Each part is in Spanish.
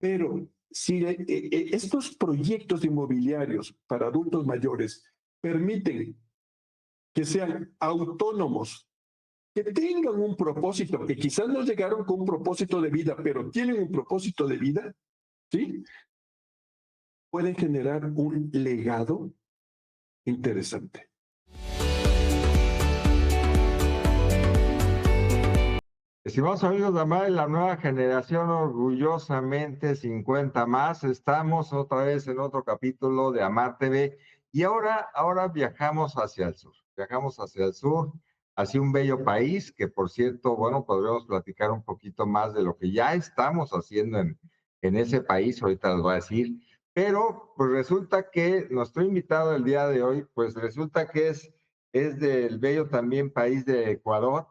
Pero si estos proyectos inmobiliarios para adultos mayores permiten que sean autónomos, que tengan un propósito, que quizás no llegaron con un propósito de vida, pero tienen un propósito de vida, ¿sí? Pueden generar un legado interesante. Estimados amigos de Amar, la nueva generación, orgullosamente 50 más, estamos otra vez en otro capítulo de Amar TV y ahora viajamos hacia el sur, hacia un bello país que, por cierto, bueno, podremos platicar un poquito más de lo que ya estamos haciendo en ese país, ahorita les voy a decir, pero pues resulta que nuestro invitado el día de hoy, pues resulta que es del bello también país de Ecuador,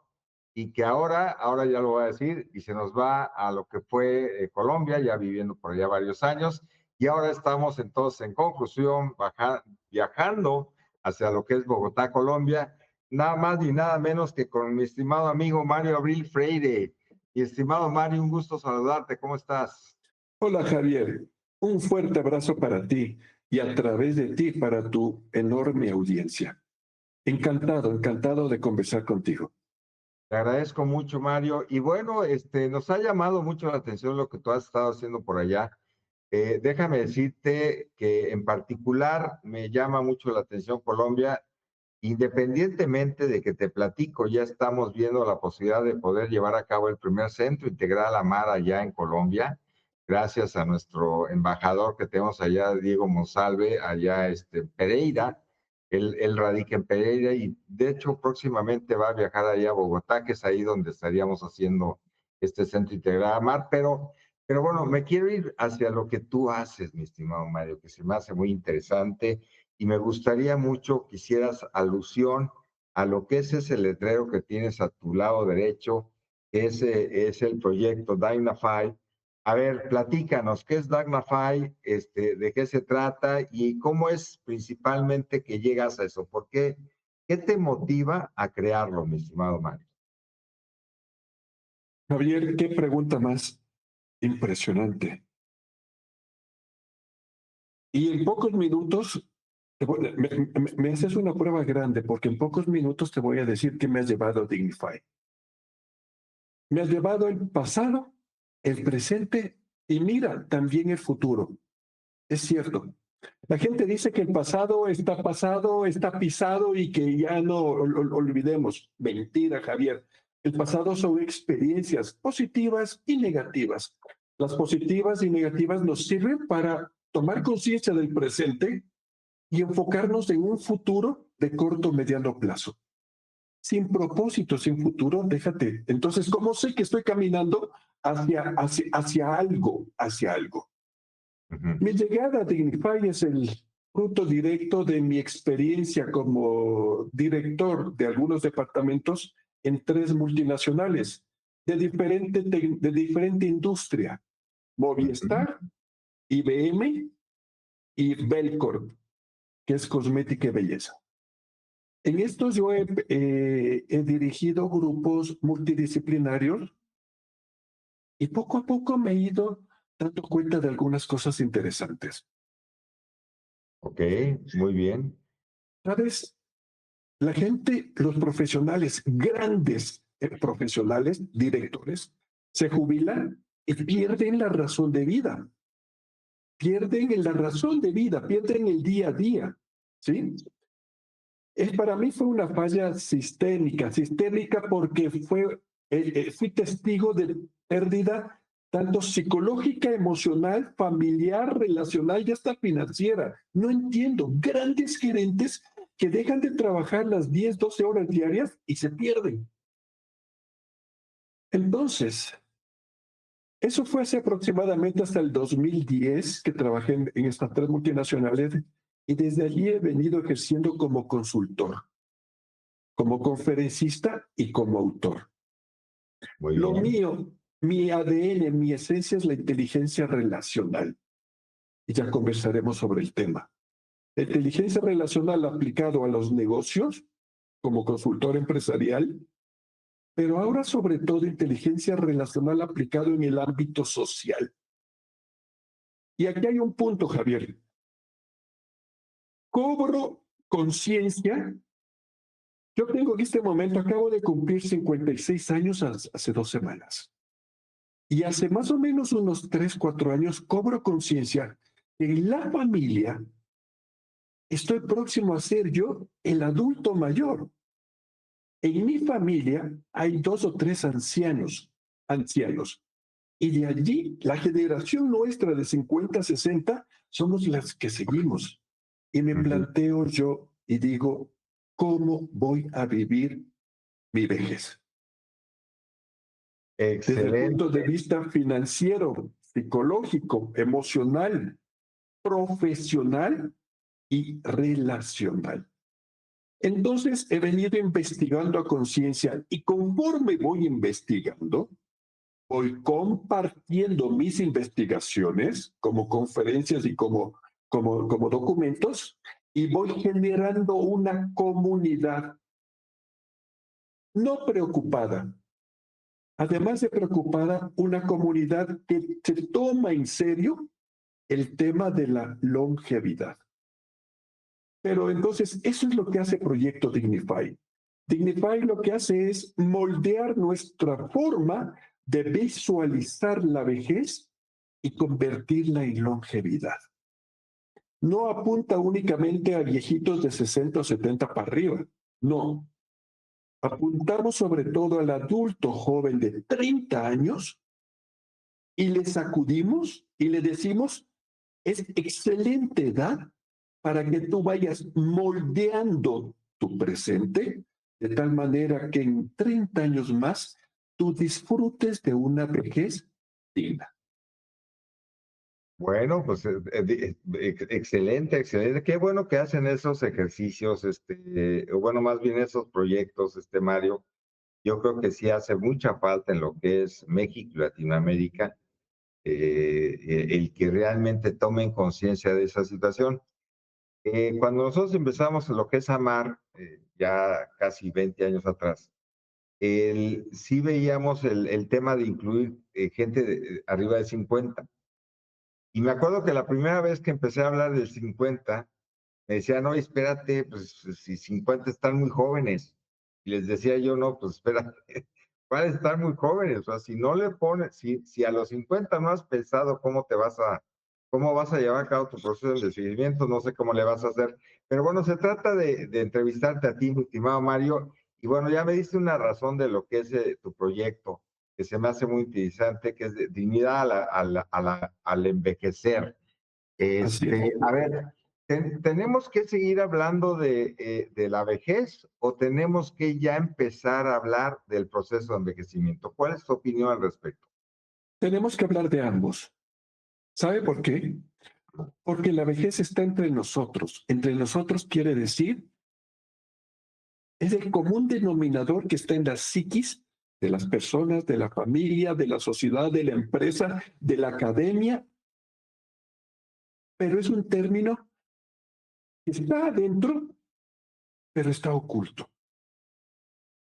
y que ahora ya lo voy a decir, y se nos va a lo que fue Colombia, ya viviendo por allá varios años, y ahora estamos entonces en conclusión viajando hacia lo que es Bogotá, Colombia, nada más ni nada menos que con mi estimado amigo Mario Abril Freire. Y estimado Mario, un gusto saludarte, ¿cómo estás? Hola Javier, un fuerte abrazo para ti y a través de ti para tu enorme audiencia. Encantado, encantado de conversar contigo. Te agradezco mucho, Mario. Y bueno, nos ha llamado mucho la atención lo que tú has estado haciendo por allá. Déjame decirte que en particular me llama mucho la atención Colombia, independientemente de que te platico, ya estamos viendo la posibilidad de poder llevar a cabo el primer centro integral AMAR allá en Colombia, gracias a nuestro embajador que tenemos allá, Diego Monsalve, allá en Pereira. Él radica en Pereira y de hecho próximamente va a viajar allá a Bogotá, que es ahí donde estaríamos haciendo este centro integral AMAR, pero bueno, me quiero ir hacia lo que tú haces, mi estimado Mario, que se me hace muy interesante y me gustaría mucho que hicieras alusión a lo que es ese letrero que tienes a tu lado derecho, que ese es el proyecto Dignify. A ver, platícanos, ¿qué es Dignify? ¿De qué se trata? Y cómo es principalmente que llegas a eso. ¿Por qué? ¿Qué te motiva a crearlo, mi estimado Mario? Javier, qué pregunta más impresionante. Y en pocos minutos, me haces una prueba grande porque en pocos minutos te voy a decir que me has llevado a Dignify. Me has llevado el pasado, el presente y mira, también el futuro. Es cierto. La gente dice que el pasado, está pisado y que ya no olvidemos. Mentira, Javier. El pasado son experiencias positivas y negativas. Las positivas y negativas nos sirven para tomar conciencia del presente y enfocarnos en un futuro de corto o mediano plazo. Sin propósito, sin futuro, déjate. Entonces, ¿cómo sé que estoy caminando hacia algo, hacia algo? Ujú. Mi llegada a Dignify es el fruto directo de mi experiencia como director de algunos departamentos en tres multinacionales de diferente industria: Ujú. Movistar, IBM y Belcorp, que es cosmética y belleza. En estos yo he dirigido grupos multidisciplinarios y poco a poco me he ido dando cuenta de algunas cosas interesantes. Ok, muy bien. ¿Sabes? La gente, los profesionales, grandes profesionales, directores, se jubilan y pierden la razón de vida, pierden la razón de vida, pierden el día a día, ¿sí? Para mí fue una falla sistémica porque fui testigo de pérdida tanto psicológica, emocional, familiar, relacional y hasta financiera. No entiendo, grandes gerentes que dejan de trabajar las 10, 12 horas diarias y se pierden. Entonces, eso fue hace aproximadamente hasta el 2010 que trabajé en estas tres multinacionales y desde allí he venido ejerciendo como consultor, como conferencista y como autor. Muy Lo bien. mío, mi ADN, mi esencia es la inteligencia relacional. Y ya conversaremos sobre el tema. La inteligencia relacional aplicado a los negocios como consultor empresarial, pero ahora sobre todo inteligencia relacional aplicado en el ámbito social. Y aquí hay un punto, Javier. Cobro conciencia. Yo tengo en este momento, acabo de cumplir 56 años hace 2 semanas. Y hace más o menos unos 3, 4 años cobro conciencia que en la familia estoy próximo a ser yo el adulto mayor. En mi familia hay 2 o 3 ancianos. Y de allí, la generación nuestra de 50, 60, somos las que seguimos. Y me Ujú. planteo yo y digo, ¿cómo voy a vivir mi vejez? Desde el punto de Excelente. vista financiero, psicológico, emocional, profesional y relacional. Entonces he venido investigando a conciencia y conforme voy investigando, voy compartiendo mis investigaciones como conferencias y como documentos y voy generando una comunidad no preocupada. Además de preocupada, una comunidad que se toma en serio el tema de la longevidad. Pero entonces, eso es lo que hace Proyecto Dignify. Dignify lo que hace es moldear nuestra forma de visualizar la vejez y convertirla en longevidad. No apunta únicamente a viejitos de 60 o 70 para arriba. No. Apuntamos sobre todo al adulto joven de 30 años y le sacudimos y le decimos, es excelente edad para que tú vayas moldeando tu presente de tal manera que en 30 años más tú disfrutes de una vejez digna. Bueno, pues excelente, excelente. Qué bueno que hacen esos ejercicios, o bueno, más bien esos proyectos, Mario. Yo creo que sí hace mucha falta en lo que es México y Latinoamérica, el que realmente tomen conciencia de esa situación. Cuando nosotros empezamos en lo que es AMAR, ya casi 20 años atrás, sí veíamos el tema de incluir gente arriba de 50. Y me acuerdo que la primera vez que empecé a hablar del 50, me decían, no, espérate, pues si 50 están muy jóvenes. Y les decía yo, no, pues espérate, van a estar muy jóvenes. O sea, si no le pones, si a los 50 no has pensado cómo vas a llevar a cabo tu proceso de envejecimiento, no sé cómo le vas a hacer. Pero bueno, se trata de entrevistarte a ti, mi estimado Mario. Y bueno, ya me diste una razón de lo que es tu proyecto, que se me hace muy interesante, que es de dignidad al envejecer. Así es. A ver, ¿tenemos que seguir hablando de la vejez o tenemos que ya empezar a hablar del proceso de envejecimiento? ¿Cuál es tu opinión al respecto? Tenemos que hablar de ambos. ¿Sabe por qué? Porque la vejez está entre nosotros. Entre nosotros quiere decir, es el común denominador que está en la psiquis de las personas, de la familia, de la sociedad, de la empresa, de la academia, pero es un término que está adentro, pero está oculto.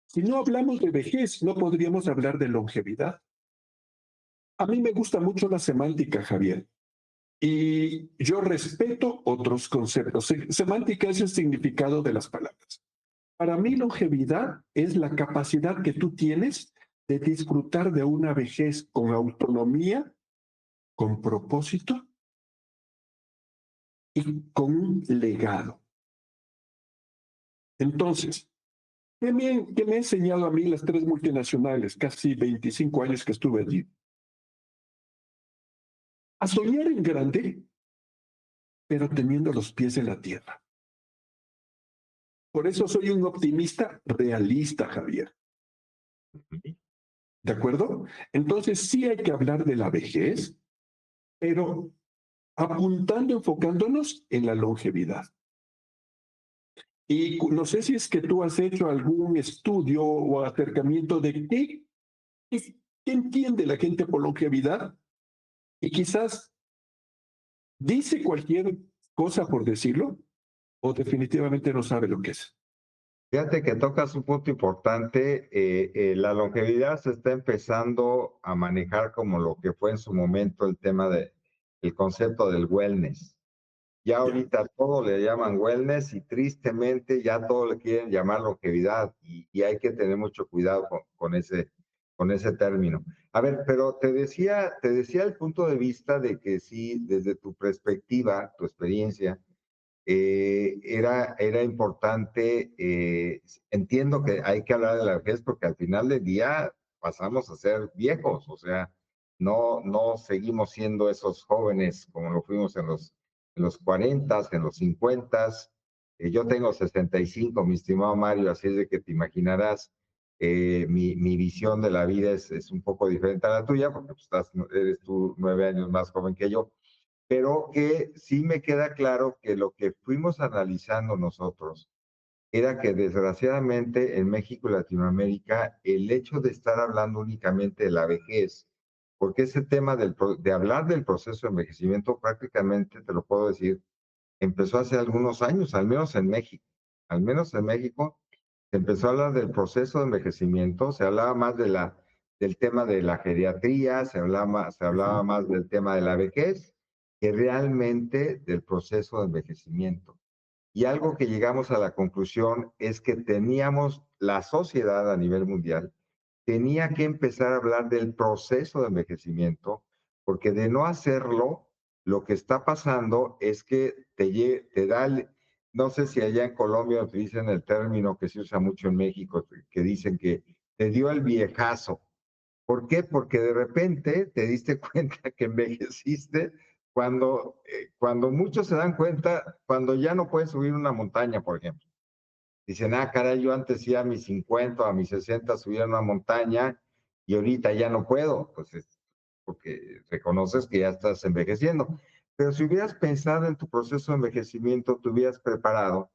Si no hablamos de vejez, no podríamos hablar de longevidad. A mí me gusta mucho la semántica, Javier, y yo respeto otros conceptos. Semántica es el significado de las palabras. Para mí, longevidad es la capacidad que tú tienes de disfrutar de una vejez con autonomía, con propósito y con un legado. Entonces, qué me ha enseñado a mí las 3 multinacionales, casi 25 años que estuve allí? A soñar en grande, pero teniendo los pies en la tierra. Por eso soy un optimista realista, Javier. ¿De acuerdo? Entonces sí hay que hablar de la vejez, pero apuntando, enfocándonos en la longevidad. Y no sé si es que tú has hecho algún estudio o acercamiento de qué entiende la gente por longevidad y quizás dice cualquier cosa por decirlo o definitivamente no sabe lo que es. Fíjate que tocas un punto importante. La longevidad se está empezando a manejar como lo que fue en su momento el tema el concepto del wellness. Ya Ya. ahorita todo le llaman wellness y tristemente ya todo le quieren llamar longevidad y hay que tener mucho cuidado con ese término. A ver, pero te decía el punto de vista de que sí, desde tu perspectiva, tu experiencia, era importante, entiendo que hay que hablar de la vejez porque al final del día pasamos a ser viejos, o sea, no seguimos siendo esos jóvenes como lo fuimos en los 40, en los 50. Yo tengo 65, mi estimado Mario, así es de que te imaginarás, mi visión de la vida es un poco diferente a la tuya, porque pues, eres tú 9 años más joven que yo, pero que sí me queda claro que lo que fuimos analizando nosotros era que desgraciadamente en México y Latinoamérica el hecho de estar hablando únicamente de la vejez, porque ese tema de hablar del proceso de envejecimiento prácticamente, te lo puedo decir, empezó hace algunos años, al menos en México. Al menos en México se empezó a hablar del proceso de envejecimiento, se hablaba más del tema de la geriatría, se hablaba Ujú. más del tema de la vejez que realmente del proceso de envejecimiento. Y algo que llegamos a la conclusión es que teníamos la sociedad a nivel mundial, tenía que empezar a hablar del proceso de envejecimiento, porque de no hacerlo, lo que está pasando es que te da, no sé si allá en Colombia utilizan el término que se usa mucho en México, que dicen que te dio el viejazo. ¿Por qué? Porque de repente te diste cuenta que envejeciste cuando muchos se dan cuenta, cuando ya no puedes subir una montaña, por ejemplo. Dicen, ah, caray, yo antes sí a mis 50 o a mis 60 subía una montaña y ahorita ya no puedo. Pues es porque reconoces que ya estás envejeciendo. Pero si hubieras pensado en tu proceso de envejecimiento, te hubieras preparado,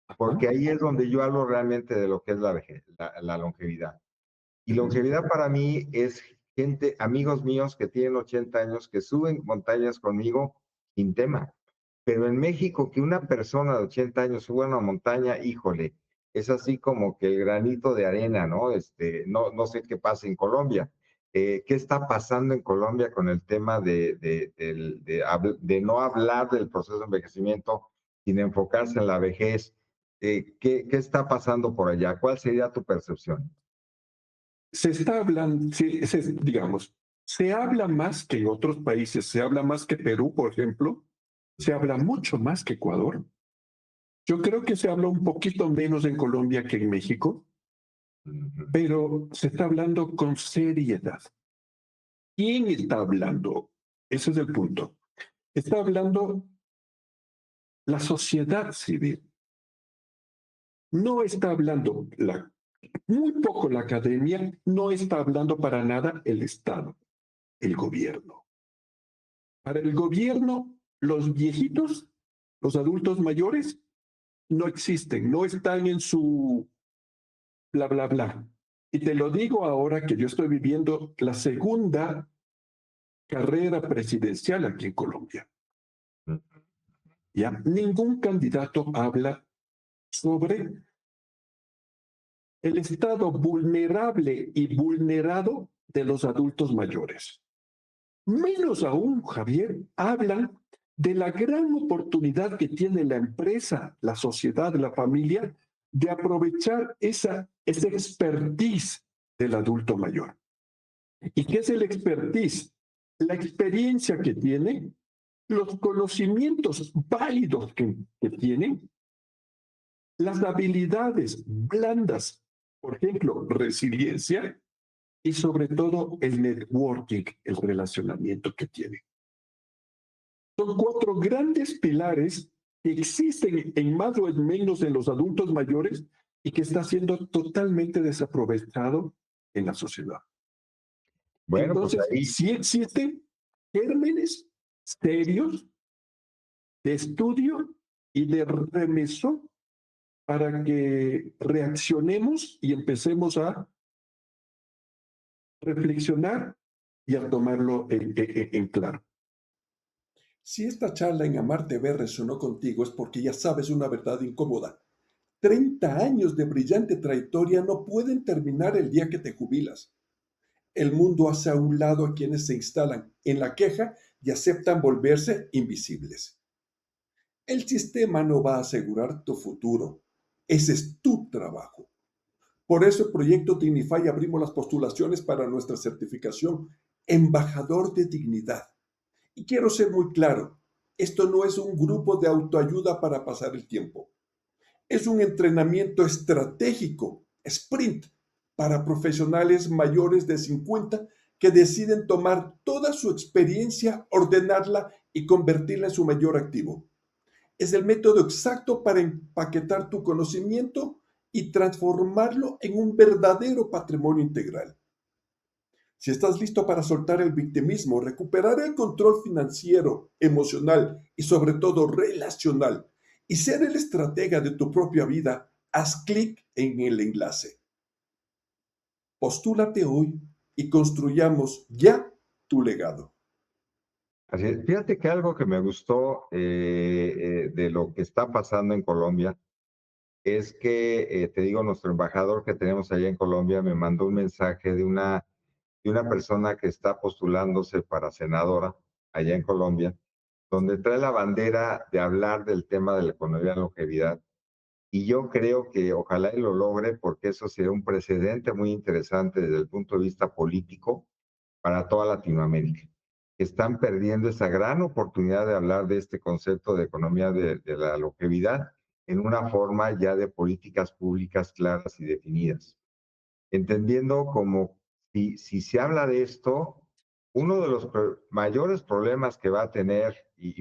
Ajá. porque ahí es donde yo hablo realmente de lo que es la longevidad. Y Ujú. longevidad para mí es gente, amigos míos que tienen 80 años, que suben montañas conmigo sin tema. Pero en México, que una persona de 80 años suba una montaña, híjole, es así como que el granito de arena, ¿no? No sé qué pasa en Colombia. ¿Qué está pasando en Colombia con el tema de no hablar del proceso de envejecimiento, sin enfocarse en la vejez? ¿Qué está pasando por allá? ¿Cuál sería tu percepción? Se está hablando, sí, digamos, se habla más que en otros países, se habla más que Perú, por ejemplo, se habla mucho más que Ecuador. Yo creo que se habla un poquito menos en Colombia que en México, Ujú. pero se está hablando con seriedad. ¿Quién está hablando? Ese es el punto. Está hablando la sociedad civil. No está hablando muy poco la academia, no está hablando para nada el Estado, el gobierno. Para el gobierno, los viejitos, los adultos mayores, no existen, no están en su bla, bla, bla. Y te lo digo ahora que yo estoy viviendo la segunda carrera presidencial aquí en Colombia. ¿Ya? Ningún candidato habla sobre el estado vulnerable y vulnerado de los adultos mayores. Menos aún, Javier, hablan de la gran oportunidad que tiene la empresa, la sociedad, la familia, de aprovechar esa expertise del adulto mayor. ¿Y qué es el expertise? La experiencia que tiene, los conocimientos válidos que tienen, las habilidades blandas, por ejemplo, resiliencia y sobre todo el networking, el relacionamiento que tienen. Son cuatro grandes pilares que existen en más o en menos en los adultos mayores y que está siendo totalmente desaprovechado en la sociedad. Bueno, pues Entonces, ahí, sí existen gérmenes serios de estudio y de remesón para que reaccionemos y empecemos a reflexionar y a tomarlo en claro. Si esta charla en Amarte Ver resonó contigo es porque ya sabes una verdad incómoda. 30 años de brillante trayectoria no pueden terminar el día que te jubilas. El mundo hace a un lado a quienes se instalan en la queja y aceptan volverse invisibles. El sistema no va a asegurar tu futuro. Ese es tu trabajo. Por eso el proyecto Dignify abrimos las postulaciones para nuestra certificación Embajador de Dignidad. Y quiero ser muy claro, esto no es un grupo de autoayuda para pasar el tiempo. Es un entrenamiento estratégico, sprint, para profesionales mayores de 50 que deciden tomar toda su experiencia, ordenarla y convertirla en su mayor activo. Es el método exacto para empaquetar tu conocimiento y transformarlo en un verdadero patrimonio integral. Si estás listo para soltar el victimismo, recuperar el control financiero, emocional y sobre todo relacional y ser el estratega de tu propia vida, haz clic en el enlace. Postúlate hoy y construyamos ya tu legado. Así es. Fíjate que algo que me gustó de lo que está pasando en Colombia es que, te digo, nuestro embajador que tenemos allá en Colombia me mandó un mensaje de una persona que está postulándose para senadora allá en Colombia, donde trae la bandera de hablar del tema de la economía de la longevidad. Y yo creo que ojalá y lo logre porque eso sería un precedente muy interesante desde el punto de vista político para toda Latinoamérica. Están perdiendo esa gran oportunidad de hablar de este concepto de economía de la longevidad en una forma ya de políticas públicas claras y definidas. Entendiendo como si se habla de esto, uno de los mayores problemas que va a tener,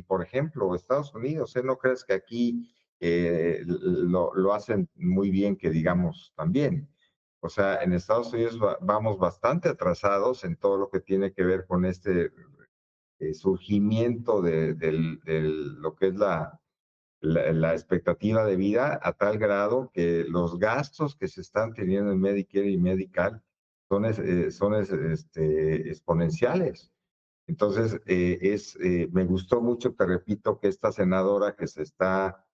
por ejemplo, Estados Unidos, no crees que aquí lo hacen muy bien, que digamos también. O sea, en Estados Unidos vamos bastante atrasados en todo lo que tiene que ver con este surgimiento de lo que es la expectativa de vida, a tal grado que los gastos que se están teniendo en Medicare y Medical son exponenciales. Entonces, me gustó mucho, te repito, que esta senadora que se está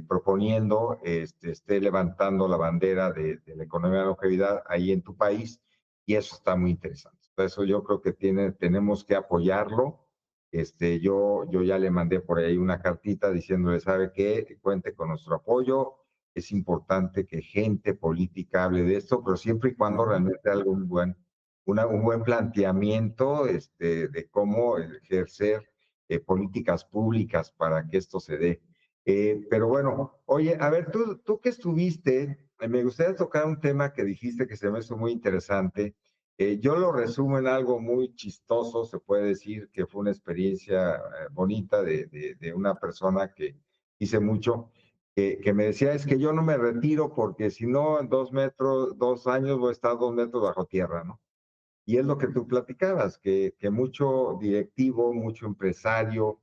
proponiendo esté levantando la bandera de la economía de la longevidad ahí en tu país, y eso está muy interesante. Por eso yo creo que tenemos que apoyarlo. Yo ya le mandé por ahí una cartita diciéndole, ¿sabe qué? Cuente con nuestro apoyo. Es importante que gente política hable de esto, pero siempre y cuando realmente haga un buen planteamiento de cómo ejercer políticas públicas para que esto se dé. Pero bueno, oye, a ver, tú que estuviste, me gustaría tocar un tema que dijiste que se me hizo muy interesante. Yo lo resumo en algo muy chistoso, se puede decir que fue una experiencia bonita de una persona que hice mucho, que me decía, es que yo no me retiro porque si no, en 2 años voy a estar 2 metros bajo tierra, ¿no? Y es lo que tú platicabas, que mucho directivo, mucho empresario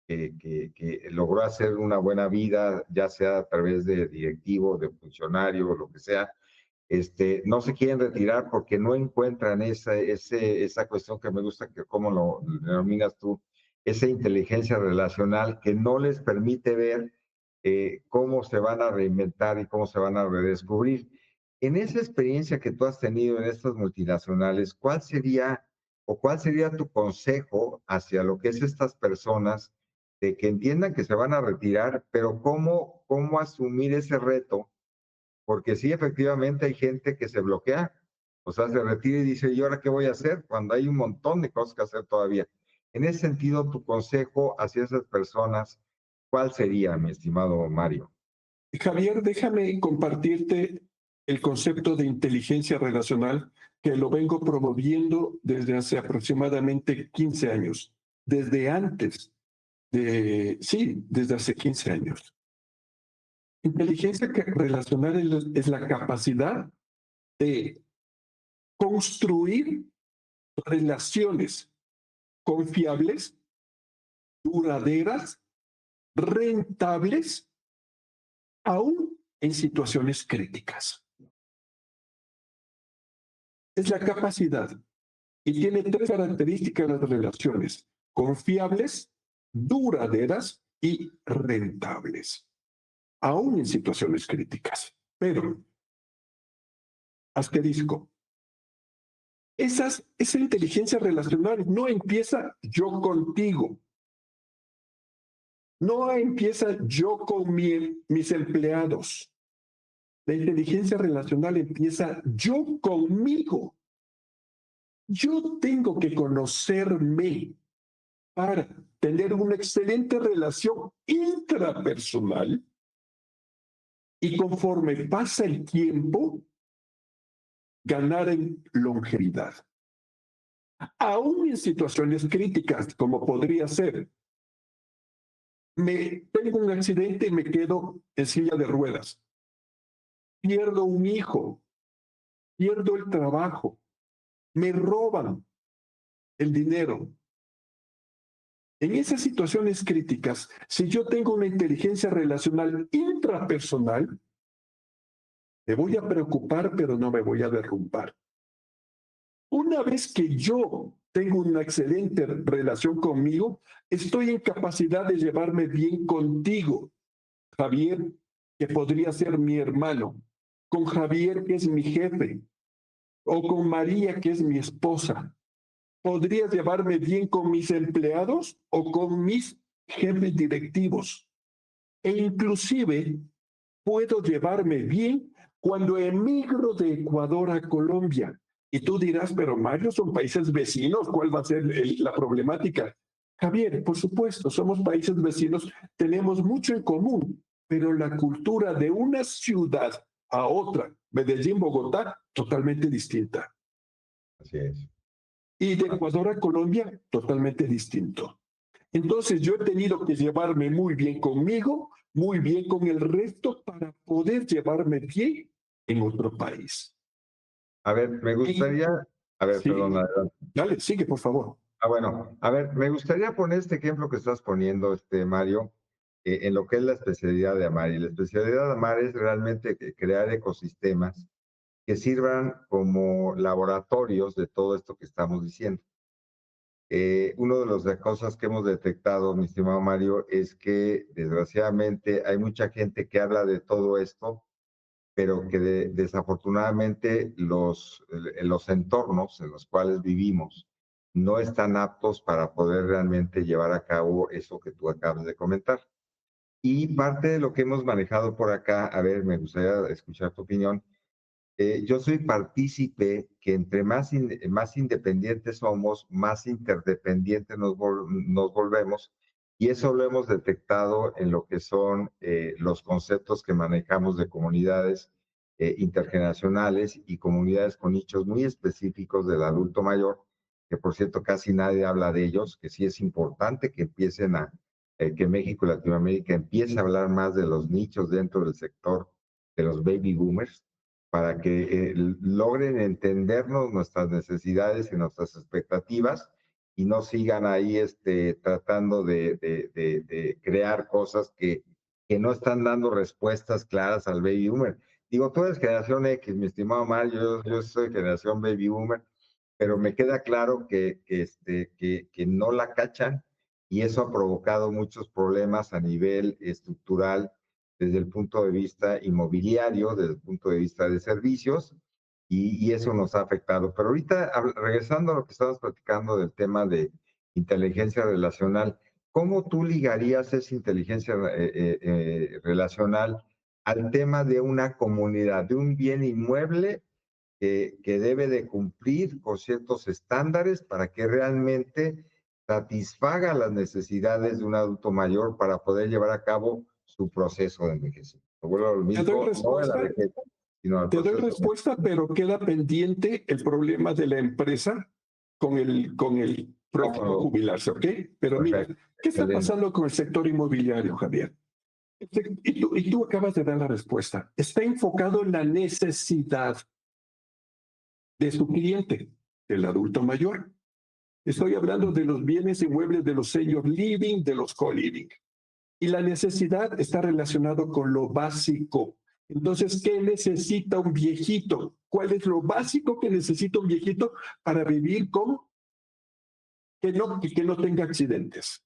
que logró hacer una buena vida, ya sea a través de directivo, de funcionario, lo que sea, no se quieren retirar porque no encuentran esa cuestión que me gusta, que cómo lo denominas tú, esa inteligencia relacional que no les permite ver cómo se van a reinventar y cómo se van a redescubrir. En esa experiencia que tú has tenido en estas multinacionales, cuál sería tu consejo hacia lo que es estas personas de que entiendan que se van a retirar, pero cómo asumir ese reto? Porque sí, efectivamente hay gente que se bloquea, o sea, se retira y dice, ¿y ahora qué voy a hacer? Cuando hay un montón de cosas que hacer todavía. En ese sentido, tu consejo hacia esas personas, ¿cuál sería, mi estimado Mario? Javier, déjame compartirte el concepto de inteligencia relacional que lo vengo promoviendo desde hace aproximadamente 15 años, desde antes sí, desde hace 15 años. Inteligencia relacional es la capacidad de construir relaciones confiables, duraderas, rentables, aún en situaciones críticas. Es la capacidad y tiene 3 características las relaciones: confiables, duraderas y rentables, aún en situaciones críticas. Pero, asterisco, Esa inteligencia relacional no empieza yo contigo, no empieza yo con mis empleados. La inteligencia relacional empieza yo conmigo. Yo tengo que conocerme para tener una excelente relación intrapersonal y conforme pasa el tiempo, ganar en longevidad. Aún en situaciones críticas, como podría ser, tengo un accidente y me quedo en silla de ruedas, pierdo un hijo, pierdo el trabajo, me roban el dinero. En esas situaciones críticas, si yo tengo una inteligencia relacional intrapersonal, me voy a preocupar, pero no me voy a derrumbar. Una vez que yo tengo una excelente relación conmigo, estoy en capacidad de llevarme bien contigo, Javier, que podría ser mi hermano, con Javier, que es mi jefe, o con María, que es mi esposa. Podría llevarme bien con mis empleados o con mis jefes directivos. E inclusive puedo llevarme bien cuando emigro de Ecuador a Colombia. Y tú dirás, pero Mario, son países vecinos, ¿cuál va a ser la problemática? Javier, por supuesto, somos países vecinos, tenemos mucho en común, pero la cultura de una ciudad a otra, Medellín, Bogotá, totalmente distinta. Así es. Y de Ecuador a Colombia, totalmente distinto. Entonces yo he tenido que llevarme muy bien conmigo, muy bien con el resto para poder llevarme bien en otro país. A ver, me gustaría, a ver, Sí, perdón, adelante. dale, sigue, por favor. Bueno, a ver, me gustaría poner este ejemplo que estás poniendo, Mario, en lo que es la especialidad de Amar. Y la especialidad de Amar es realmente crear ecosistemas que sirvan como laboratorios de todo esto que estamos diciendo. Una de las cosas que hemos detectado, mi estimado Mario, es que desgraciadamente hay mucha gente que habla de todo esto, pero que desafortunadamente los entornos en los cuales vivimos no están aptos para poder realmente llevar a cabo eso que tú acabas de comentar. Y parte de lo que hemos manejado por acá, a ver, me gustaría escuchar tu opinión. Yo soy partícipe que entre más independientes somos, más interdependientes nos volvemos, y eso lo hemos detectado en lo que son los conceptos que manejamos de comunidades intergeneracionales y comunidades con nichos muy específicos del adulto mayor, que por cierto casi nadie habla de ellos, que sí es importante que que México y Latinoamérica empiece a hablar más de los nichos dentro del sector de los baby boomers, para que logren entendernos nuestras necesidades y nuestras expectativas y no sigan ahí tratando de crear cosas que no están dando respuestas claras al baby boomer. Digo, tú eres generación X, mi estimado Mario, yo soy generación baby boomer, pero me queda claro que no la cachan, y eso ha provocado muchos problemas a nivel estructural desde el punto de vista inmobiliario, desde el punto de vista de servicios, y eso nos ha afectado. Pero ahorita, regresando a lo que estabas platicando del tema de inteligencia relacional, ¿cómo tú ligarías esa inteligencia relacional al tema de una comunidad, de un bien inmueble que debe de cumplir con ciertos estándares para que realmente satisfaga las necesidades de un adulto mayor para poder llevar a cabo su proceso de envejecimiento? Vuelvo a lo Te doy mismo, no a la respuesta, vejez, sino al proceso. pero queda pendiente el problema de la empresa con el próximo a No, jubilarse, ¿ok? Pero mira, perfecto, ¿qué está excelente. pasando con el sector inmobiliario, Javier? Y tú acabas de dar la respuesta. Está enfocado en la necesidad de su cliente, el adulto mayor. Estoy hablando de los bienes inmuebles de los senior living, de los co-living. Y la necesidad está relacionado con lo básico. Entonces, ¿qué necesita un viejito? ¿Cuál es lo básico que necesita un viejito para vivir como que no tenga accidentes?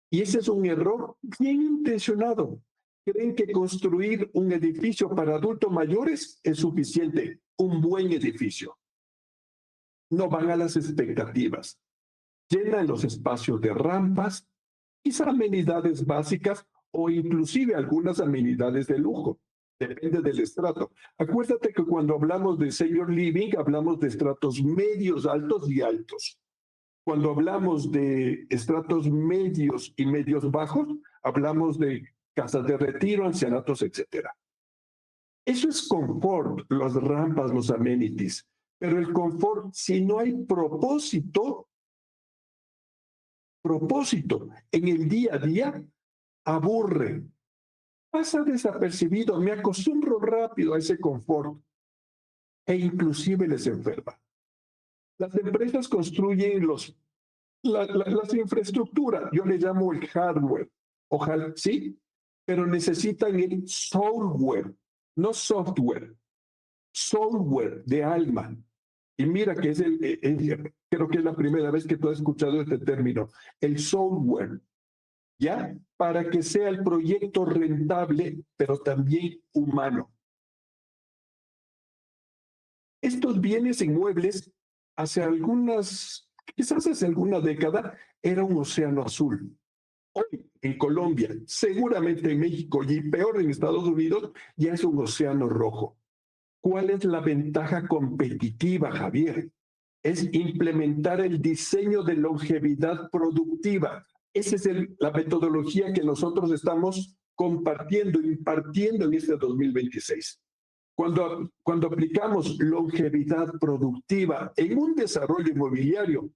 Y ese es un error bien intencionado. Creen que construir un edificio para adultos mayores es suficiente, un buen edificio. no van a las expectativas. Llenan los espacios de rampas, quizá amenidades básicas o inclusive algunas amenidades de lujo. Depende del estrato. Acuérdate que cuando hablamos de senior living, hablamos de estratos medios, altos y altos. Cuando hablamos de estratos medios y medios bajos, hablamos de casas de retiro, ancianatos, etc. Eso es confort, las rampas, los amenities. Pero el confort, si no hay propósito en el día a día, aburre, pasa desapercibido, me acostumbro rápido a ese confort e inclusive les enferma. Las empresas construyen las infraestructuras, yo le llamo el hardware, ojalá, sí, pero necesitan el software, no software, software de alma. Y mira que creo que es la primera vez que tú has escuchado este término, el software, ¿ya? Para que sea el proyecto rentable, pero también humano. Estos bienes inmuebles, quizás hace alguna década, era un océano azul. Hoy en Colombia, seguramente en México y peor en Estados Unidos, ya es un océano rojo. ¿Cuál es la ventaja competitiva, Javier? Es implementar el diseño de longevidad productiva. Esa es la metodología que nosotros estamos compartiendo, impartiendo en este 2026. Cuando aplicamos longevidad productiva en un desarrollo inmobiliario,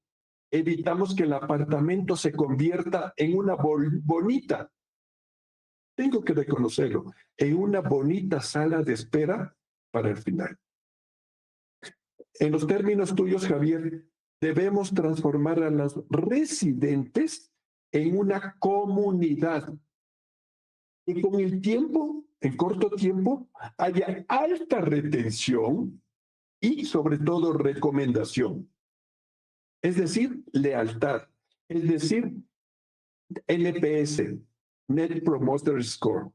evitamos que el apartamento se convierta en una bonita, tengo que reconocerlo, en una bonita sala de espera para el final. En los términos tuyos, Javier, debemos transformar a los residentes en una comunidad. Y con el tiempo, en corto tiempo, haya alta retención y sobre todo recomendación. Es decir, lealtad. Es decir, NPS, Net Promoter Score.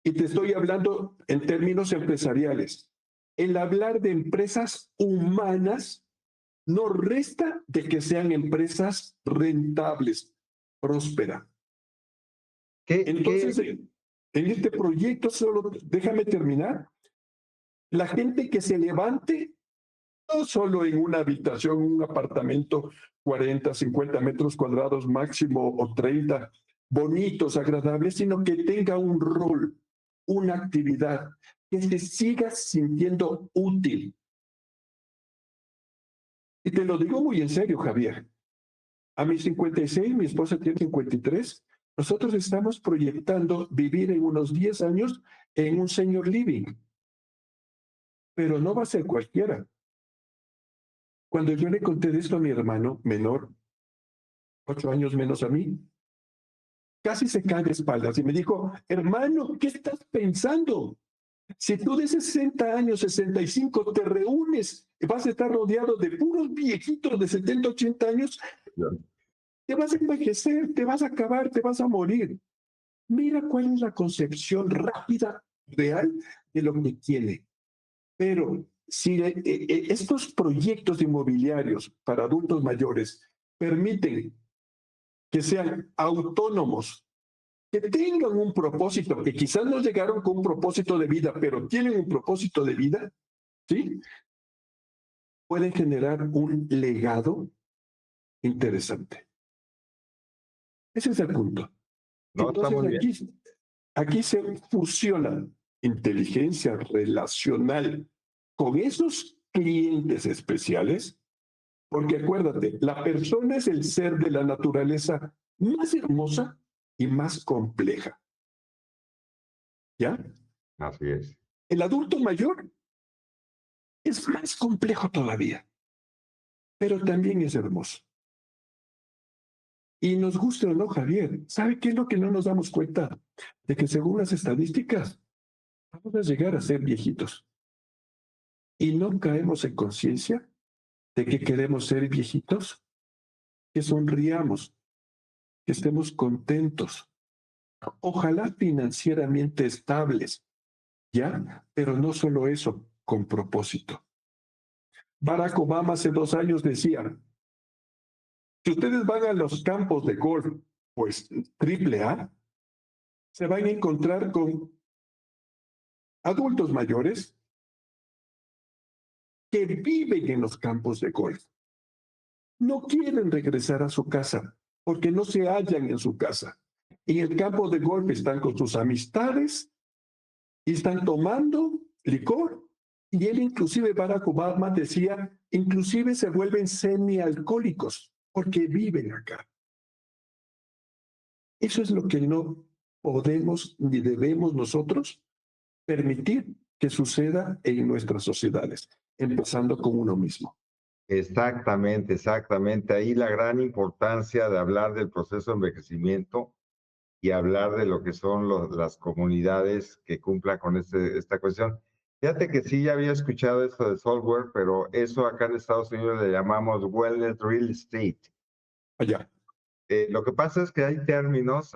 Y te estoy hablando en términos empresariales. El hablar de empresas humanas no resta de que sean empresas rentables, prósperas. Entonces, en este proyecto, solo déjame terminar, la gente que se levante, no solo en una habitación, un apartamento, 40, 50 metros cuadrados máximo o 30, bonitos, agradables, sino que tenga un rol, una actividad, que se siga sintiendo útil. Y te lo digo muy en serio, Javier. A mis 56, mi esposa tiene 53, nosotros estamos proyectando vivir en unos 10 años en un senior living. Pero no va a ser cualquiera. Cuando yo le conté de esto a mi hermano menor, 8 años menos a mí, casi se cae de espaldas y me dijo, hermano, ¿qué estás pensando? Si tú de 60 años, 65, te reúnes, vas a estar rodeado de puros viejitos de 70, 80 años, te vas a envejecer, te vas a acabar, te vas a morir. Mira cuál es la concepción rápida, real, de lo que tiene. Pero si estos proyectos inmobiliarios para adultos mayores permiten que sean autónomos, que tengan un propósito, que quizás no llegaron con un propósito de vida, pero tienen un propósito de vida, ¿sí? Pueden generar un legado interesante. Ese es el punto. No, está muy bien. Aquí se fusiona inteligencia relacional con esos clientes especiales, porque acuérdate, la persona es el ser de la naturaleza más hermosa y más compleja. ¿Ya? Así es. El adulto mayor es más complejo todavía, pero también es hermoso. Y nos gusta o no, Javier, ¿sabe qué es lo que no nos damos cuenta? De que según las estadísticas, vamos a llegar a ser viejitos. Y no caemos en conciencia de que queremos ser viejitos, que sonriamos, que estemos contentos, ojalá financieramente estables, ¿ya? Pero no solo eso, con propósito. Barack Obama hace 2 años decía, si ustedes van a los campos de golf, pues triple A, se van a encontrar con adultos mayores que viven en los campos de golf. No quieren regresar a su casa porque no se hallan en su casa. En el campo de golf están con sus amistades y están tomando licor. Y él, inclusive Barack Obama decía, inclusive se vuelven semialcohólicos porque viven acá. Eso es lo que no podemos ni debemos nosotros permitir que suceda en nuestras sociedades, empezando con uno mismo. Exactamente, exactamente. Ahí la gran importancia de hablar del proceso de envejecimiento y hablar de lo que son las comunidades que cumplan con esta cuestión. Fíjate que sí, ya había escuchado eso de software, pero eso acá en Estados Unidos le llamamos wellness real estate. Allá. Lo que pasa es que hay términos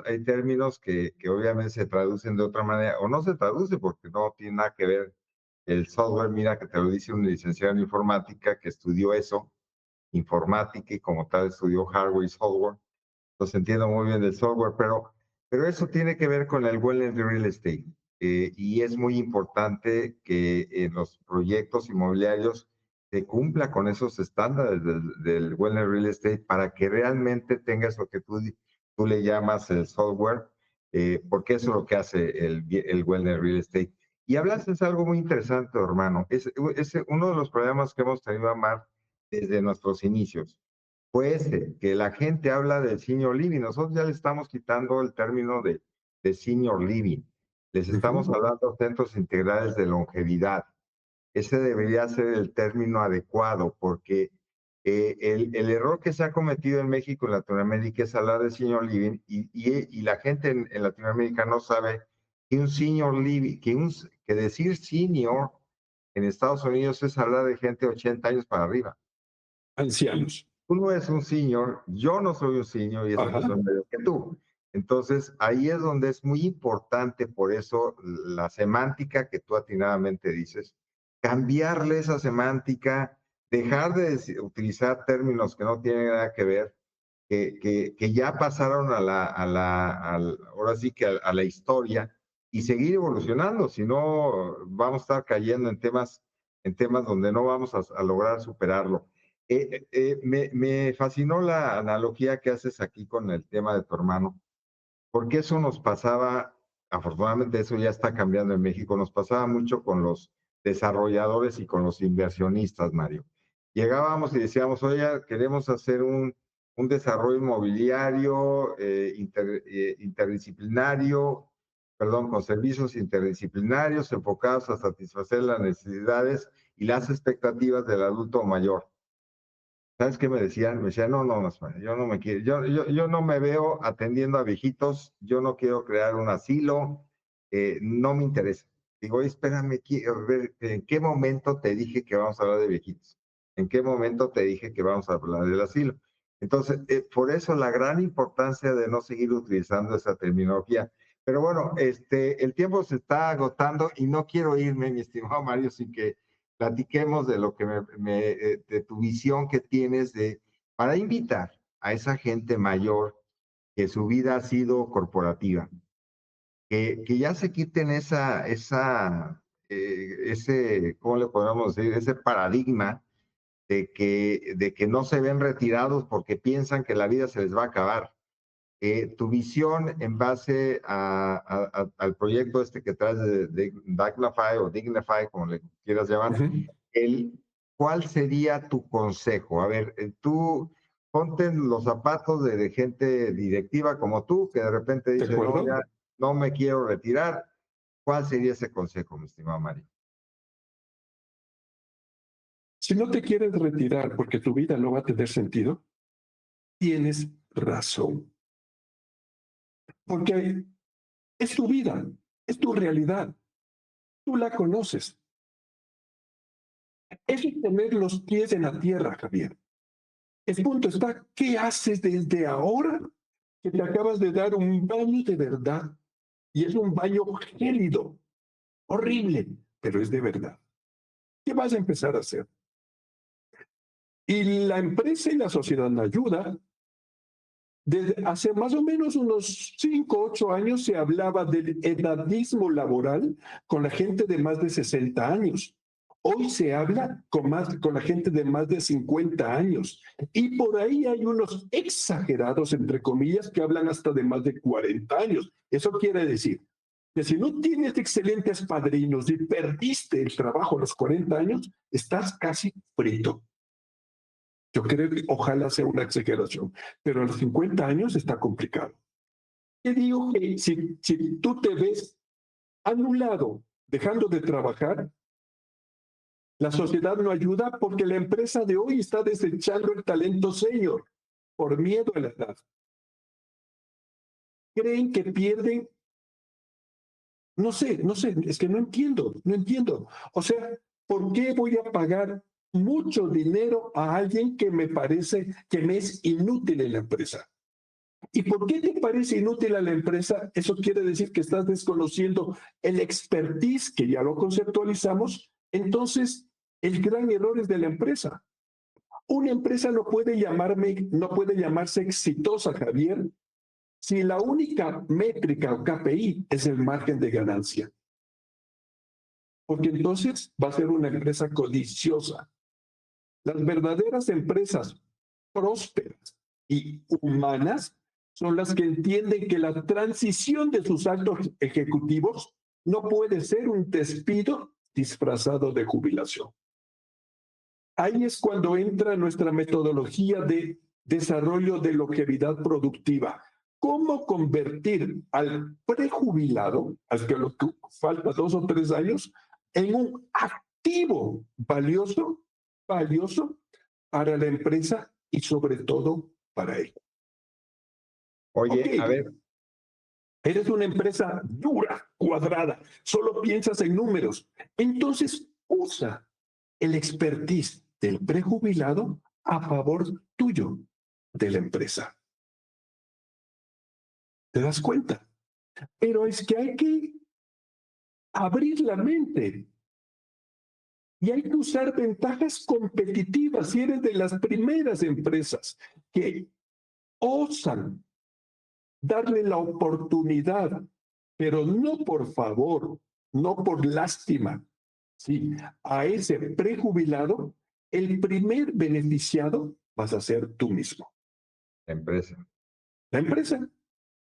que obviamente se traducen de otra manera, o no se traduce porque no tiene nada que ver el software. Mira que te lo dice un licenciado en informática que estudió eso, informática, y como tal estudió hardware y software. Entonces entiendo muy bien el software, pero eso tiene que ver con el wellness de real estate. Y es muy importante que en los proyectos inmobiliarios se cumpla con esos estándares del wellness real estate para que realmente tengas lo que tú le llamas el software, porque eso es lo que hace el wellness real estate. Y hablaste de algo muy interesante, hermano. Es uno de los problemas que hemos tenido, Amar, desde nuestros inicios. Pues que la gente habla del senior living. Nosotros ya le estamos quitando el término de senior living. Les estamos hablando de centros integrales de longevidad. Ese debería ser el término adecuado, porque el error que se ha cometido en México y Latinoamérica es hablar de senior living, y la gente en Latinoamérica no sabe que un senior living, que decir senior en Estados Unidos es hablar de gente de 80 años para arriba. Ancianos. Tú no eres un senior, yo no soy un senior, y eso que soy mayor que tú. Entonces, ahí es donde es muy importante, por eso, la semántica que tú atinadamente dices, cambiarle esa semántica, dejar de utilizar términos que no tienen nada que ver, que ya pasaron ahora sí que a la historia, y seguir evolucionando. Si no, vamos a estar cayendo en temas donde no vamos a lograr superarlo. Me fascinó la analogía que haces aquí con el tema de tu hermano, porque eso nos pasaba, afortunadamente eso ya está cambiando en México, nos pasaba mucho con los desarrolladores y con los inversionistas, Mario. Llegábamos y decíamos, oye, queremos hacer un desarrollo inmobiliario interdisciplinario, perdón, con servicios interdisciplinarios enfocados a satisfacer las necesidades y las expectativas del adulto mayor. ¿Sabes qué me decían? Me decían, no, yo no me quiero, yo no me veo atendiendo a viejitos, yo no quiero crear un asilo, no me interesa. Digo, espérame, quiero ver, ¿en qué momento te dije que vamos a hablar de viejitos? ¿En qué momento te dije que vamos a hablar del asilo? Entonces, por eso la gran importancia de no seguir utilizando esa terminología. Pero bueno, el tiempo se está agotando y no quiero irme, mi estimado Mario, sin que platiquemos de lo que de tu visión que tienes para invitar a esa gente mayor que su vida ha sido corporativa, que ya se quiten ¿cómo le podemos decir? Ese paradigma de que no se ven retirados porque piensan que la vida se les va a acabar. Tu visión en base al proyecto que traes de Dignify o Dignify, como le quieras llamar, ¿cuál sería tu consejo? A ver, tú ponte en los zapatos de gente directiva como tú, que de repente ¿De dice, no, acuerdo? ya no me quiero retirar. ¿Cuál sería ese consejo, mi estimado Mario? Si no te quieres retirar porque tu vida no va a tener sentido, tienes razón. Porque es tu vida, es tu realidad. Tú la conoces. Es poner los pies en la tierra, Javier. El punto está, ¿qué haces desde ahora que te acabas de dar un baño de verdad? Y es un baño gélido, horrible, pero es de verdad. ¿Qué vas a empezar a hacer? Y la empresa y la sociedad me ayuda. Desde hace más o menos unos 5, 8 años se hablaba del edadismo laboral con la gente de más de 60 años. Hoy se habla con la gente de más de 50 años. Y por ahí hay unos exagerados, entre comillas, que hablan hasta de más de 40 años. Eso quiere decir que si no tienes excelentes padrinos y perdiste el trabajo a los 40 años, estás casi frito. Yo creo que ojalá sea una exageración, pero a los 50 años está complicado. Te digo que si tú te ves anulado, dejando de trabajar, la sociedad no ayuda porque la empresa de hoy está desechando el talento senior por miedo a la edad. Creen que pierden, no sé, es que no entiendo. O sea, ¿por qué voy a pagar mucho dinero a alguien que me parece que me es inútil en la empresa? ¿Y por qué te parece inútil a la empresa? Eso quiere decir que estás desconociendo el expertise, que ya lo conceptualizamos. Entonces, el gran error es de la empresa. Una empresa no puede llamarse exitosa, Javier, si la única métrica o KPI es el margen de ganancia. Porque entonces va a ser una empresa codiciosa. Las verdaderas empresas prósperas y humanas son las que entienden que la transición de sus altos ejecutivos no puede ser un despido disfrazado de jubilación. Ahí es cuando entra nuestra metodología de desarrollo de longevidad productiva. ¿Cómo convertir al prejubilado, al que lo que falta 2 o 3 años, en un activo valioso para la empresa y sobre todo para él? Oye, Ok, a ver, eres una empresa dura, cuadrada, solo piensas en números. Entonces usa el expertise del prejubilado a favor tuyo de la empresa. ¿Te das cuenta? Pero es que hay que abrir la mente y hay que usar ventajas competitivas. Si eres de las primeras empresas que osan darle la oportunidad, pero no por favor, no por lástima, sí, a ese prejubilado, el primer beneficiado vas a ser tú mismo, la empresa, la empresa.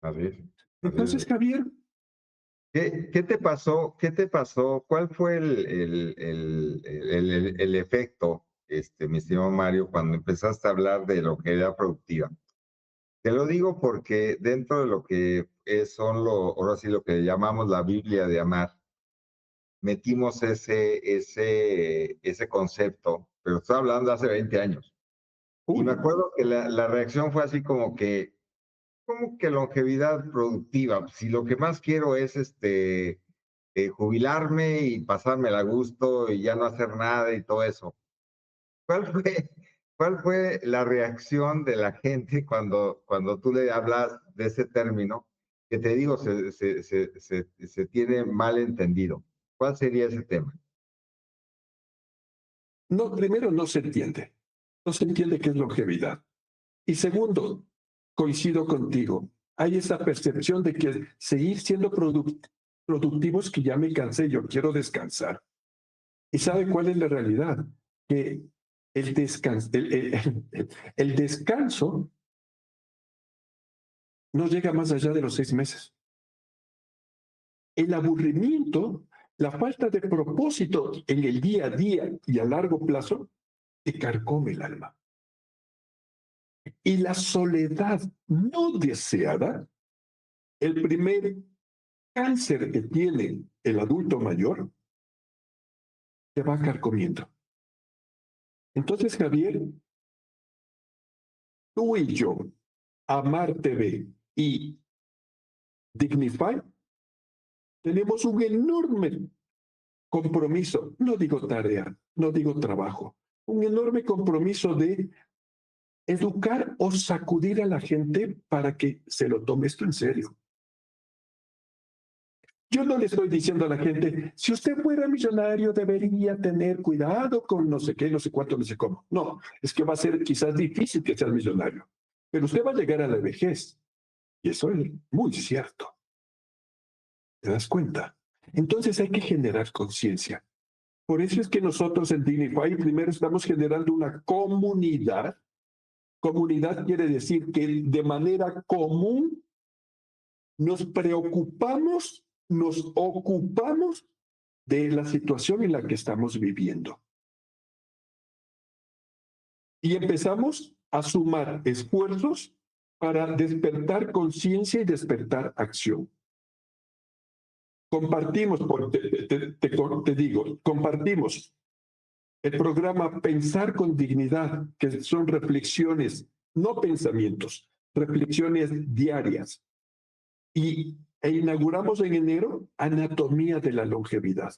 así es, así Entonces, es. Javier, ¿Qué te pasó? ¿Qué te pasó? ¿Cuál fue el efecto, mi estimado Mario, cuando empezaste a hablar de longevidad productiva? Te lo digo porque dentro de lo que ahora sí lo que llamamos la Biblia de amar, metimos ese concepto, pero estoy hablando hace 20 años. Y me uy, acuerdo que la reacción fue así como que, ¿cómo que longevidad productiva? Pues, si lo que más quiero es jubilarme y pasármela a gusto y ya no hacer nada y todo eso. ¿Cuál fue, ¿Cuál fue la reacción de la gente cuando tú le hablas de ese término? Que te digo, se tiene mal entendido. ¿Cuál sería ese tema? no, primero no se entiende qué es longevidad. Y segundo, coincido contigo, hay esa percepción de que seguir siendo productivos que ya me cansé, yo quiero descansar. ¿Y sabe cuál es la realidad? Que el descanso no llega más allá de los 6 meses. El aburrimiento, la falta de propósito en el día a día y a largo plazo, te carcome el alma. Y la soledad no deseada, el primer cáncer que tiene el adulto mayor, te va carcomiendo. Entonces, Javier, tú y yo, Amar TV y Dignify, tenemos un enorme compromiso, no digo tarea, no digo trabajo, un enorme compromiso de educar o sacudir a la gente para que se lo tome esto en serio. Yo no le estoy diciendo a la gente, si usted fuera millonario debería tener cuidado con no sé qué, no sé cuánto, no sé cómo. No, es que va a ser quizás difícil que sea millonario, pero usted va a llegar a la vejez. Y eso es muy cierto. ¿Te das cuenta? Entonces hay que generar conciencia. Por eso es que nosotros en Dignify primero estamos generando una comunidad. Comunidad quiere decir que de manera común nos preocupamos, nos ocupamos de la situación en la que estamos viviendo. Y empezamos a sumar esfuerzos para despertar conciencia y despertar acción. Compartimos, te digo, compartimos el programa Pensar con Dignidad, que son reflexiones, no pensamientos, reflexiones diarias. E inauguramos en enero Anatomía de la Longevidad.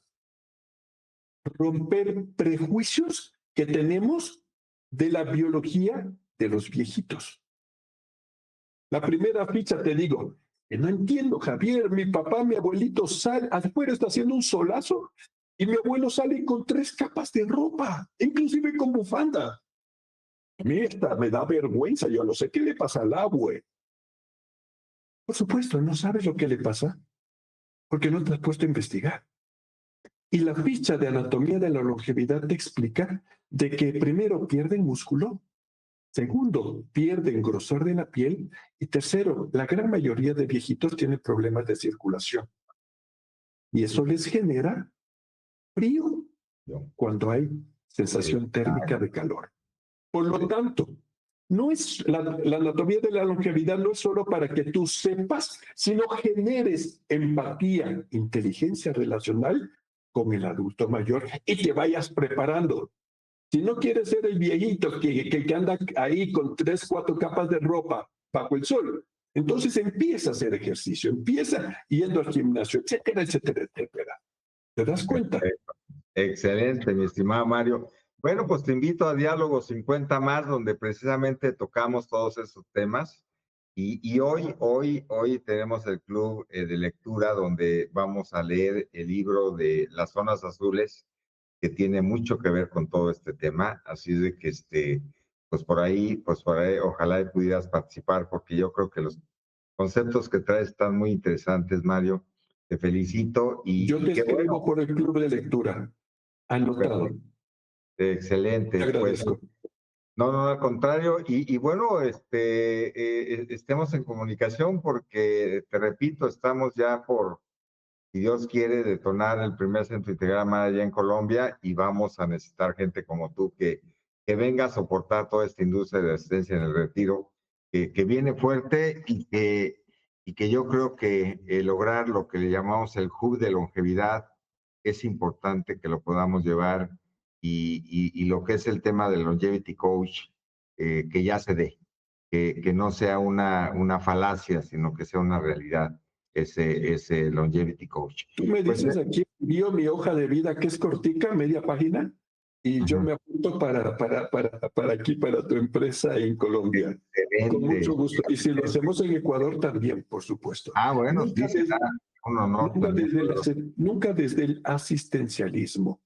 Romper prejuicios que tenemos de la biología de los viejitos. La primera ficha te digo, que no entiendo, Javier, mi papá, mi abuelito sale, afuera está haciendo un solazo y mi abuelo sale con 3 capas de ropa, inclusive con bufanda. A mí esta me da vergüenza, yo no sé qué le pasa al abue. Por supuesto, no sabes lo que le pasa porque no te has puesto a investigar. Y la ficha de Anatomía de la Longevidad te explica de que primero pierden músculo, segundo, pierden grosor de la piel y tercero, la gran mayoría de viejitos tienen problemas de circulación. Y eso les genera frío cuando hay sensación térmica de calor. Por lo tanto, no es la anatomía de la longevidad no es solo para que tú sepas, sino generes empatía, inteligencia relacional con el adulto mayor y te vayas preparando. Si no quieres ser el viejito que anda ahí con 3, 4 capas de ropa bajo el sol, entonces empieza a hacer ejercicio, empieza yendo al gimnasio, etcétera, etcétera, etcétera. ¿Te das cuenta? Excelente, mi estimado Mario. Bueno, pues te invito a Diálogo 50 más, donde precisamente tocamos todos esos temas. Y hoy tenemos el club de lectura donde vamos a leer el libro de Las Zonas Azules, que tiene mucho que ver con todo este tema. Así es de que pues por ahí, ojalá pudieras participar, porque yo creo que los conceptos que traes están muy interesantes, Mario. Te felicito Yo te qué escribo bueno. por el club de lectura. Anotado. Excelente. Te Pues agradezco. no, al contrario. Y bueno, estemos en comunicación porque, te repito, estamos ya por, si Dios quiere, detonar el primer centro integral allá en Colombia y vamos a necesitar gente como tú que venga a soportar toda esta industria de asistencia en el retiro, que viene fuerte y que yo creo que lograr lo que le llamamos el hub de longevidad es importante que lo podamos llevar y lo que es el tema del longevity coach, que ya se dé, que no sea una falacia, sino que sea una realidad ese longevity coach. Tú me Pues, dices aquí, envío mi hoja de vida que es cortica, media página, y yo me apunto para aquí, para tu empresa en Colombia. Con excelente. mucho gusto. Y si lo hacemos en Ecuador también, por supuesto. Bueno, Nunca, sí, será un honor. nunca desde el asistencialismo.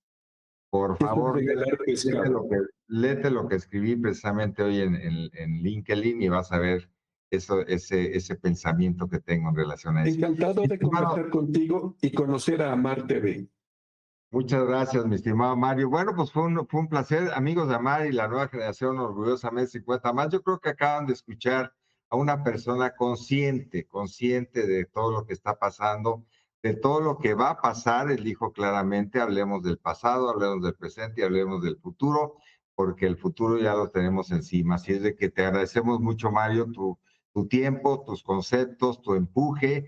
Por Que es un favor, regalar pescado. léete lo que escribí precisamente hoy en LinkedIn y vas a ver ese pensamiento que tengo en relación a eso. Encantado de conversar contigo y conocer a Amar TV. Muchas gracias, mi estimado Mario. Bueno, pues fue un placer, amigos de Amar y la nueva generación orgullosamente 50 más. Yo creo que acaban de escuchar a una persona consciente de todo lo que está pasando, de todo lo que va a pasar. Él dijo claramente, hablemos del pasado, hablemos del presente y hablemos del futuro, porque el futuro ya lo tenemos encima. Así es de que te agradecemos mucho, Mario, tu tiempo, tus conceptos, tu empuje,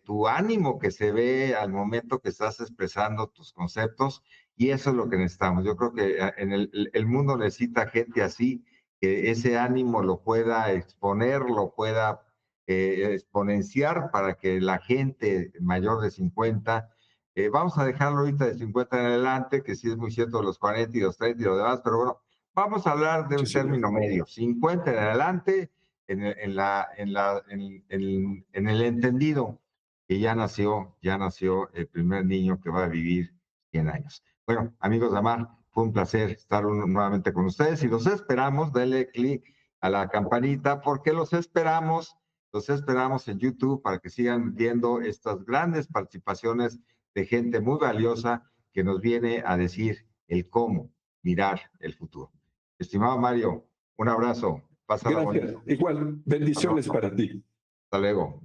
tu ánimo que se ve al momento que estás expresando tus conceptos, y eso es lo que necesitamos. Yo creo que en el mundo necesita gente así, que ese ánimo lo pueda exponer, lo pueda exponenciar para que la gente mayor de 50, vamos a dejarlo ahorita de 50 en adelante, que sí es muy cierto, los 40 y los 30 y los demás, pero bueno, vamos a hablar de un término medio, 50 en adelante, en el entendido que ya nació el primer niño que va a vivir 100 años. Bueno, amigos de Amar, fue un placer estar nuevamente con ustedes y los esperamos, denle clic a la campanita porque los esperamos en YouTube para que sigan viendo estas grandes participaciones de gente muy valiosa que nos viene a decir el cómo mirar el futuro. Estimado Mario, un abrazo. Pásala Gracias. bonito. Igual, bendiciones para ti. Hasta luego.